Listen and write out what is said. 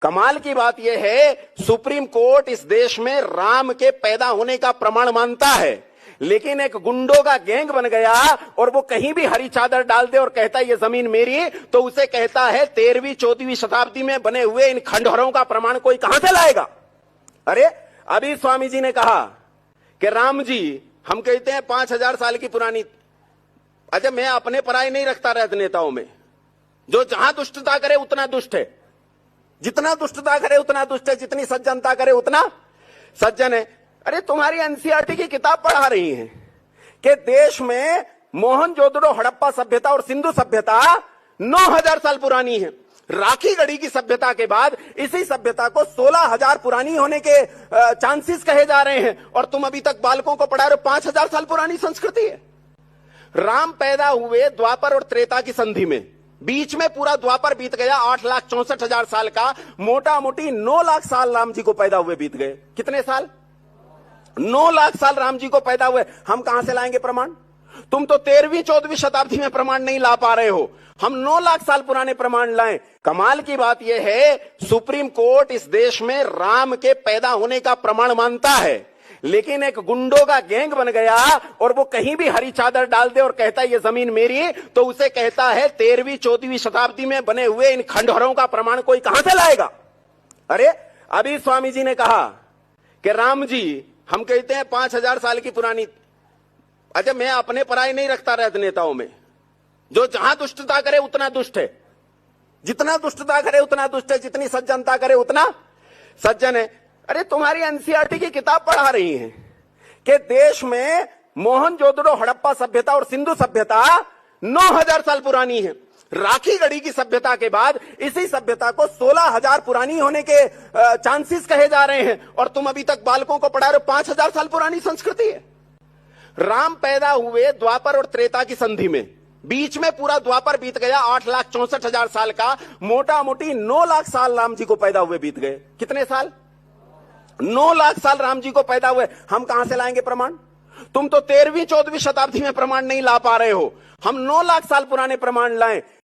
कमाल की बात यह है, सुप्रीम कोर्ट इस देश में राम के पैदा होने का प्रमाण मानता है, लेकिन एक गुंडों का गैंग बन गया और वो कहीं भी हरी चादर डाल दे और कहता है ये जमीन मेरी, तो उसे कहता है 13वीं 14वीं शताब्दी में बने हुए इन खंडहरों का प्रमाण कोई कहां से लाएगा। अरे अभी स्वामी जी ने कहा कि राम जी, हम कहते हैं 5000 साल की पुरानी। अच्छा, मैं अपने पराये नहीं रखता राजनेताओं में, जो जहां दुष्टता करे उतना दुष्ट है, जितना दुष्टता करे उतना दुष्ट है, जितनी सज्जनता करे उतना सज्जन है। अरे तुम्हारी एनसीईआरटी की किताब पढ़ा रही है कि देश में मोहनजोदड़ो हड़प्पा सभ्यता और सिंधु सभ्यता 9000 साल पुरानी है। राखी गढ़ी की सभ्यता के बाद इसी सभ्यता को 16000 पुरानी होने के चांसेस कहे जा रहे हैं, और तुम अभी तक बालकों को पढ़ा रहे हो 5000 साल पुरानी संस्कृति है। राम पैदा हुए द्वापर और त्रेता की संधि में, बीच में पूरा द्वापर बीत गया, 8,64,000 साल का, मोटा मोटी 9 लाख साल राम जी को पैदा हुए बीत गए। कितने साल? 9 लाख साल राम जी को पैदा हुए। हम कहां से लाएंगे प्रमाण? तुम तो 13वीं 14वीं शताब्दी में प्रमाण नहीं ला पा रहे हो, हम 9 लाख साल पुराने प्रमाण लाएं। कमाल की बात यह है, सुप्रीम कोर्ट इस देश में राम के पैदा होने का प्रमाण मानता है, लेकिन एक गुंडों का गैंग बन गया और वो कहीं भी हरी चादर डाल दे और कहता है ये जमीन मेरी, तो उसे कहता है 13वीं 14वीं शताब्दी में बने हुए इन खंडहरों का प्रमाण कोई कहां से लाएगा। अरे अभी स्वामी जी ने कहा कि राम जी, हम कहते हैं 5000 साल की पुरानी। अच्छा, मैं अपने पराये नहीं रखता राजनेताओं में, जो जहां दुष्टता करे उतना दुष्ट है, जितना दुष्टता करे उतना दुष्ट है, जितनी सज्जनता करे उतना सज्जन है। अरे तुम्हारी एनसीईआरटी की किताब पढ़ा रही है कि देश में मोहनजोदड़ो हड़प्पा सभ्यता और सिंधु सभ्यता 9000 साल पुरानी है। राखी गढ़ी की सभ्यता के बाद इसी सभ्यता को 16000 पुरानी होने के चांसेस कहे जा रहे हैं, और तुम अभी तक बालकों को पढ़ा रहे हो 5000 साल पुरानी संस्कृति है। राम पैदा हुए द्वापर और त्रेता की संधि में, बीच में पूरा द्वापर बीत गया, 8,64,000 साल का, मोटा मोटी 9 लाख साल राम जी को पैदा हुए बीत गए। कितने साल? 9 लाख साल राम जी को पैदा हुए। हम कहां से लाएंगे प्रमाण? तुम तो 13वीं 14वीं शताब्दी में प्रमाण नहीं ला पा रहे हो, हम 9 लाख साल पुराने प्रमाण लाएं।